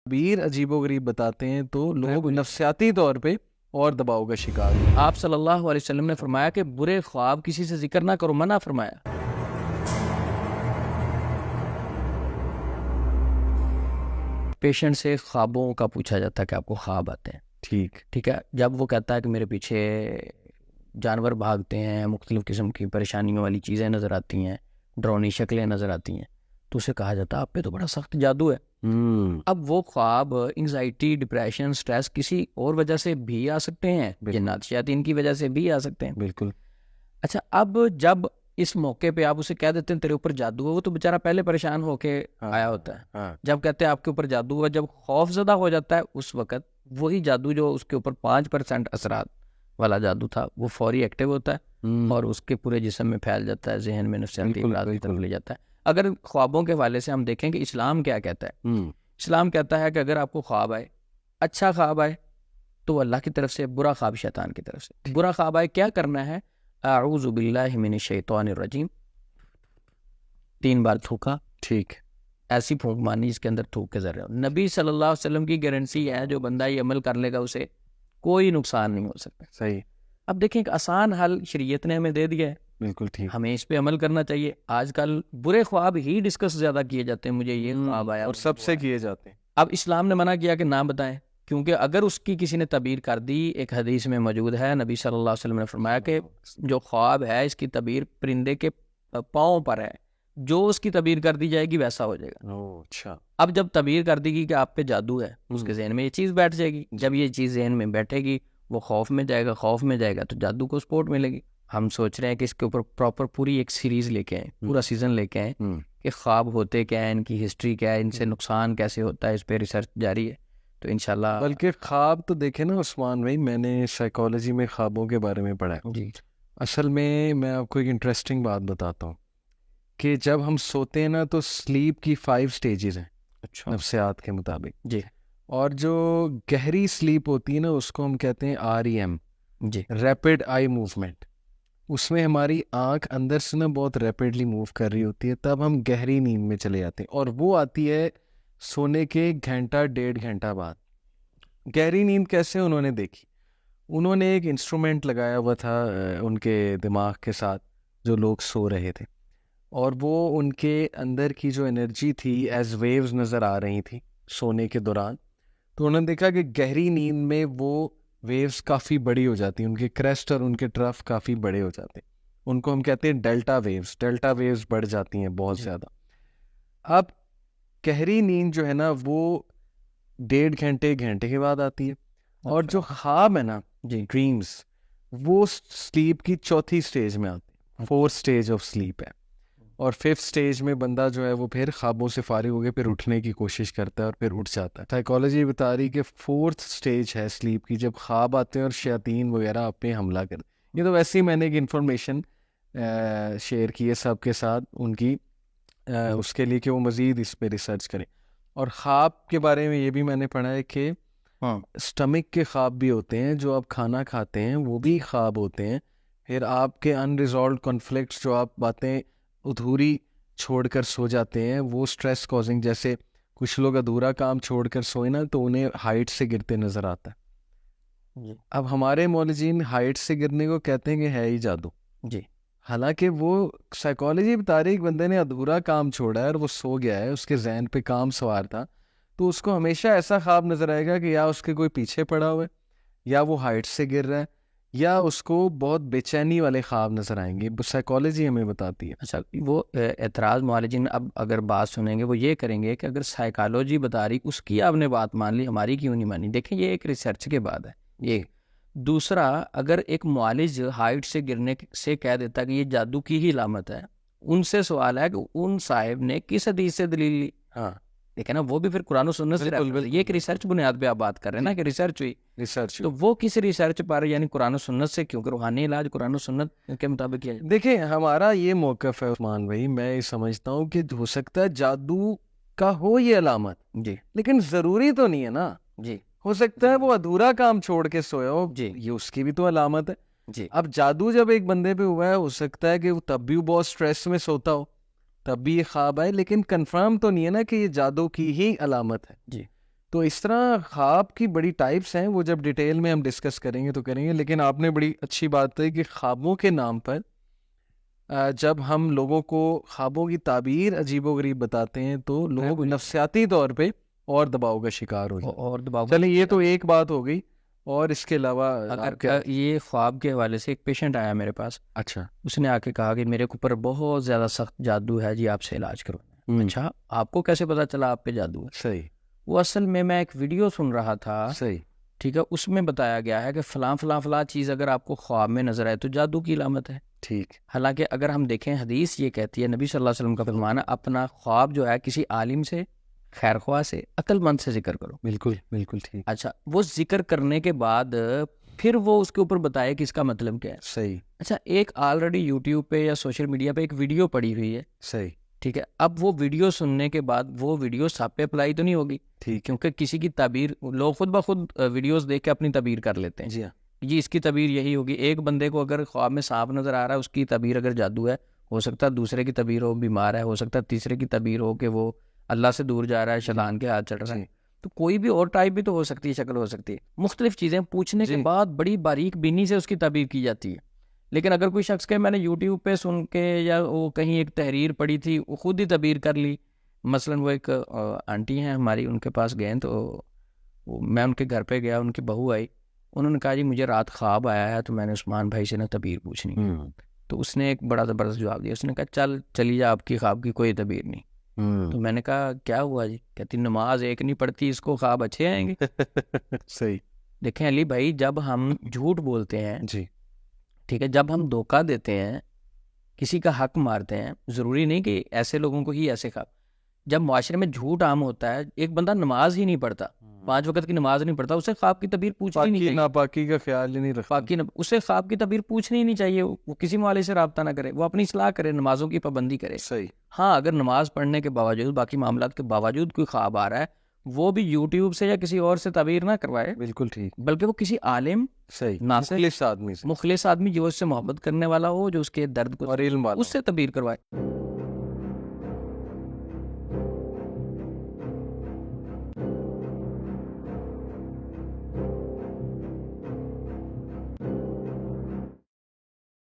تعبیر عجیب و غریب بتاتے ہیں تو لوگ نفسیاتی طور پہ اور دباؤ کا شکار ہیں۔ آپ صلی اللہ علیہ وسلم نے فرمایا کہ برے خواب کسی سے ذکر نہ کرو، منع فرمایا۔ پیشنٹ سے خوابوں کا پوچھا جاتا ہے کہ آپ کو خواب آتے ہیں، ٹھیک ہے، جب وہ کہتا ہے کہ میرے پیچھے جانور بھاگتے ہیں، مختلف قسم کی پریشانیوں والی چیزیں نظر آتی ہیں، ڈرونی شکلیں نظر آتی ہیں، تو اسے کہا جاتا ہے آپ پہ تو بڑا سخت جادو ہے۔ اب وہ خواب انگزائٹی، ڈپریشن، سٹریس کسی اور وجہ سے بھی آ سکتے ہیں، جنات شیاطین کی وجہ سے بھی آ سکتے ہیں۔ بالکل۔ اچھا، اب جب اس موقع پہ آپ اسے کہہ دیتے ہیں تیرے اوپر جادو ہے، وہ تو بیچارہ پہلے پریشان ہو کے آیا ہوتا ہے۔ جب کہتے ہیں آپ کے اوپر جادو ہے، جب خوف زدہ ہو جاتا ہے، اس وقت وہی جادو جو اس کے اوپر 5% اثرات والا جادو تھا وہ فوری ایکٹیو ہوتا ہے اور اس کے پورے جسم میں پھیل جاتا ہے، ذہن میں نفسیاتی امراض کی طرف لے جاتا ہے۔ اگر خوابوں کے حوالے سے ہم دیکھیں کہ اسلام کیا کہتا ہے، اسلام کہتا ہے کہ اگر آپ کو خواب آئے، اچھا خواب آئے تو اللہ کی طرف سے، برا خواب شیطان کی طرف سے۔ برا خواب آئے کیا کرنا ہے؟ اعوذ باللہ من الشیطان الرجیم 3 بار تھوکا، ٹھیک، ایسی پھونک مارنی جس کے اندر تھوک کے ذرے ہو۔ نبی صلی اللہ علیہ وسلم کی گارنٹی ہے جو بندہ یہ عمل کر لے گا اسے کوئی نقصان نہیں ہو سکتا۔ صحیح۔ اب دیکھیں ایک آسان حل شریعت نے ہمیں دے دیا ہے، بالکل ٹھیک، ہمیں اس پہ عمل کرنا چاہیے۔ آج کل برے خواب ہی ڈسکس زیادہ کیے جاتے ہیں، مجھے یہ خواب آیا اور سب سے کیے جاتے ہیں۔ اب اسلام نے منع کیا کہ نہ بتائیں، کیونکہ اگر اس کی کسی نے تعبیر کر دی، ایک حدیث میں موجود ہے، نبی صلی اللہ علیہ وسلم نے فرمایا کہ جو خواب ہے اس کی تعبیر پرندے کے پاؤں پر ہے، جو اس کی تعبیر کر دی جائے گی ویسا ہو جائے گا۔ اچھا، اب جب تعبیر کر دی گی کہ آپ پہ جادو ہے، اس کے ذہن میں یہ چیز بیٹھ جائے گی، جب یہ چیز ذہن میں بیٹھے گی وہ خوف میں جائے گا، خوف میں جائے گا تو جادو کو سپورٹ ملے گی۔ ہم سوچ رہے ہیں کہ اس کے اوپر پراپر پوری ایک سیریز لے کے آئیں، پورا سیزن لے کے آئیں کہ خواب ہوتے کیا ہیں، ان کی ہسٹری کیا ہے، ان سے نقصان کیسے ہوتا ہے، اس پہ ریسرچ جاری ہے تو انشاءاللہ۔ بلکہ خواب تو دیکھیں نا عثمان بھائی، میں نے سائیکالوجی میں خوابوں کے بارے میں پڑھا ہے۔ جی، اصل میں آپ کو ایک انٹرسٹنگ بات بتاتا ہوں کہ جب ہم سوتے ہیں نا تو سلیپ کی 5 سٹیجز ہیں، اچھا، نفسیات کے مطابق، جی اور جو گہری سلیپ ہوتی ہے نا اس کو ہم کہتے ہیں REM، جی، ریپڈ آئی موومنٹ۔ اس میں ہماری آنکھ اندر سے نا بہت ریپڈلی موو کر رہی ہوتی ہے، تب ہم گہری نیند میں چلے جاتے ہیں، اور وہ آتی ہے سونے کے 1-1.5 گھنٹہ بعد۔ گہری نیند کیسے انہوں نے دیکھی؟ انہوں نے ایک انسٹرومنٹ لگایا ہوا تھا ان کے دماغ کے ساتھ جو لوگ سو رہے تھے، اور وہ ان کے اندر کی جو انرجی تھی ایز ویوز نظر آ رہی تھی سونے کے دوران، تو انہوں نے دیکھا کہ گہری نیند میں وہ ویوز کافی بڑی ہو جاتی ہیں، ان کے کریسٹ اور ان کے ٹرف کافی بڑے ہو جاتے ہیں، ان کو ہم کہتے ہیں ڈیلٹا ویوز بڑھ جاتی ہیں بہت زیادہ۔ اب گہری نیند جو ہے نا وہ 1.5 گھنٹے کے بعد آتی ہے، اور جو خواب ہے نا، جی، ڈریمز، وہ سلیپ کی 4تھی سٹیج میں آتے ہیں، 4th سٹیج آف سلیپ ہے، اور 5th سٹیج میں بندہ جو ہے وہ پھر خوابوں سے فارغ ہو کے پھر اٹھنے کی کوشش کرتا ہے اور پھر اٹھ جاتا ہے۔ سائیکالوجی بتا رہی کہ 4th سٹیج ہے سلیپ کی، جب خواب آتے ہیں اور شیاطین وغیرہ آپ پہ حملہ کرتے۔ یہ تو ویسے ہی میں نے ایک انفارمیشن شیئر کی ہے سب کے ساتھ ان کی، اس کے لیے کہ وہ مزید اس پہ ریسرچ کریں۔ اور خواب کے بارے میں یہ بھی میں نے پڑھا ہے کہ سٹمک کے خواب بھی ہوتے ہیں، جو آپ کھانا کھاتے ہیں وہ بھی خواب ہوتے ہیں۔ پھر آپ کے انریزالوڈ کنفلکٹس، جو آپ باتیں ادھوری چھوڑ کر سو جاتے ہیں، وہ سٹریس کازنگ، جیسے کچھ لوگ ادھورا کام چھوڑ کر سوئے نا تو انہیں ہائٹ سے گرتے نظر آتا ہے۔ اب ہمارے مولوجین ہائٹ سے گرنے کو کہتے ہیں کہ ہے ہی جادو، جی، حالانکہ وہ سائیکالوجی بتا رہی ہے کہ بندے نے ادھورا کام چھوڑا ہے اور وہ سو گیا ہے، اس کے ذہن پہ کام سوار تھا، تو اس کو ہمیشہ ایسا خواب نظر آئے گا کہ یا اس کے کوئی پیچھے پڑا ہوا ہے، یا وہ ہائٹ سے گر رہا ہے، یا اس کو بہت بے چینی والے خواب نظر آئیں گے۔ سائیکالوجی ہمیں بتاتی ہے۔ اچھا، وہ اعتراض معالجین اب اگر بات سنیں گے وہ یہ کریں گے کہ اگر سائیکالوجی بتا رہی اس کی آپ نے بات مان لی، ہماری کیوں نہیں مانی؟ دیکھیں یہ ایک ریسرچ کے بعد ہے یہ۔ دوسرا، اگر ایک معالج ہائٹ سے گرنے سے کہہ دیتا کہ یہ جادو کی ہی علامت ہے، ان سے سوال ہے کہ ان صاحب نے کس حدیث سے دلیل لی؟ ہاں، دیکھیں نا، وہ بھی پھر قرآن و سنت سے رہتا ہے۔ یہ ایک ریسرچ بنیاد پہ آپ بات کر رہے ہیں نا کہ ریسرچ ہوئی، تو وہ کس ریسرچ پر، یعنی قرآن و سنت سے، کیونکہ روحانی علاج قرآن و سنت کے مطابق کیا جائے۔ دیکھیں ہمارا یہ موقف ہے عثمان بھائی، میں یہ سمجھتا ہوں کہ ہو سکتا ہے جادو کا ہو یہ علامت، جی، لیکن ضروری تو نہیں ہے نا۔ جی، ہو سکتا ہے وہ ادھورا کام چھوڑ کے سویا ہو، جی، یہ اس کی بھی تو علامت ہے۔ جی، اب جادو جب ایک بندے پہ ہوا ہے، ہو سکتا ہے کہ وہ تب بھی وہ بہت سٹریس میں سوتا ہو، تب بھی یہ خواب آئے، لیکن کنفرم تو نہیں ہے نا کہ یہ جادو کی ہی علامت ہے۔ جی، تو اس طرح خواب کی بڑی ٹائپس ہیں، وہ جب ڈیٹیل میں ہم ڈسکس کریں گے تو کریں گے، لیکن آپ نے بڑی اچھی بات ہے کہ خوابوں کے نام پر جب ہم لوگوں کو خوابوں کی تعبیر عجیب و غریب بتاتے ہیں تو لوگ نفسیاتی طور پہ اور دباؤ کا شکار ہو جاتے ہیں. اور دباؤ. چلیں یہ تو ایک بات ہو گئی، اور اس کے علاوہ اگر یہ خواب کے حوالے سے ایک پیشنٹ آیا میرے پاس. اچھا. اس نے آ کے کہا کہ میرے اوپر بہت زیادہ سخت جادو ہے جی، آپ سے علاج کرو. اچھا، آپ کو کیسے پتا چلا آپ پہ جادو ہے؟ صحیح. وہ اصل میں ایک ویڈیو سن رہا تھا. صحیح. ٹھیک ہے، اس میں بتایا گیا ہے کہ فلاں فلاں فلاں چیز اگر آپ کو خواب میں نظر آئے تو جادو کی علامت ہے. ٹھیک. حالانکہ اگر ہم دیکھیں حدیث یہ کہتی ہے، نبی صلی اللہ علیہ وسلم کا فرمان ہے، اپنا خواب جو ہے کسی عالم سے، خیر خواہ سے، عقل مند سے ذکر کرو. بالکل بالکل ٹھیک. اچھا، وہ ذکر کرنے کے بعد پھر وہ اس کے اوپر بتائے کہ اس کا مطلب کیا ہے. صحیح. اچھا، ایک آلریڈی یوٹیوب پہ یا سوشل میڈیا پہ ایک ویڈیو پڑی ہوئی ہے. صحیح. ٹھیک ہے، اب وہ ویڈیو سننے کے بعد وہ ویڈیو سب پہ اپلائی تو نہیں ہوگی. ٹھیک. کیونکہ کسی کی تعبیر لوگ خود بخود ویڈیوز دیکھ کے اپنی تعبیر کر لیتے ہیں. جی ہاں. جی اس کی تعبیر یہی ہوگی. ایک بندے کو اگر خواب میں سانپ نظر آ رہا ہے، اس کی تعبیر اگر جادو ہے، ہو سکتا ہے دوسرے کی تعبیر ہو بیمار ہے، ہو سکتا ہے تیسرے کی تعبیر ہو کہ وہ اللہ سے دور جا رہا ہے، شیطان کے ہاتھ چڑھ رہا ہے. تو کوئی بھی اور ٹائپ بھی تو ہو سکتی ہے، شکل ہو سکتی ہے. مختلف چیزیں پوچھنے کے بعد بڑی باریک بینی سے اس کی تعبیر کی جاتی ہے. لیکن اگر کوئی شخص کہ میں نے یوٹیوب پہ سن کے یا وہ کہیں ایک تحریر پڑھی تھی، وہ خود ہی تعبیر کر لی. مثلاً وہ ایک آنٹی ہیں ہماری، ان کے پاس گئے تو میں ان کے گھر پہ گیا، ان کی بہو آئی، انہوں نے کہا جی مجھے رات خواب آیا ہے تو میں نے عثمان بھائی سے نا تعبیر پوچھنی. تو اس نے ایک بڑا زبردست جواب دیا. اس نے کہا چلیے آپ کی خواب کی کوئی تعبیر نہیں. تو میں نے کہا کیا ہوا جی؟ کہتی نماز ایک نہیں پڑھتی، اس کو خواب اچھے آئیں گے. صحیح. دیکھیں علی بھائی، جب ہم جھوٹ بولتے ہیں، جی ٹھیک ہے، جب ہم دھوکہ دیتے ہیں، کسی کا حق مارتے ہیں، ضروری نہیں کہ ایسے لوگوں کو ہی ایسے خواب. جب معاشرے میں جھوٹ عام ہوتا ہے، ایک بندہ نماز ہی نہیں پڑھتا، 5 وقت کی نماز نہیں پڑھتا، اسے خواب کی تعبیر پوچھنی نہیں چاہیے. ناپاکی کا خیال ہی نہیں رکھتا. اسے خواب کی تعبیر پوچھنی ہی نہیں چاہیے. وہ کسی معالج سے رابطہ نہ کرے، وہ اپنی اصلاح کرے، نمازوں کی پابندی کرے. صحیح. ہاں، اگر نماز پڑھنے کے باوجود، باقی معاملات کے باوجود کوئی خواب آ رہا ہے، وہ بھی یوٹیوب سے یا کسی اور سے تعبیر نہ کروائے. بالکل ٹھیک. بلکہ وہ کسی عالم، صحیح، مخلص آدمی جو اس سے محبت کرنے والا ہو، جو اس کے درد کو اور علم والا اس سے تعبیر کروائے.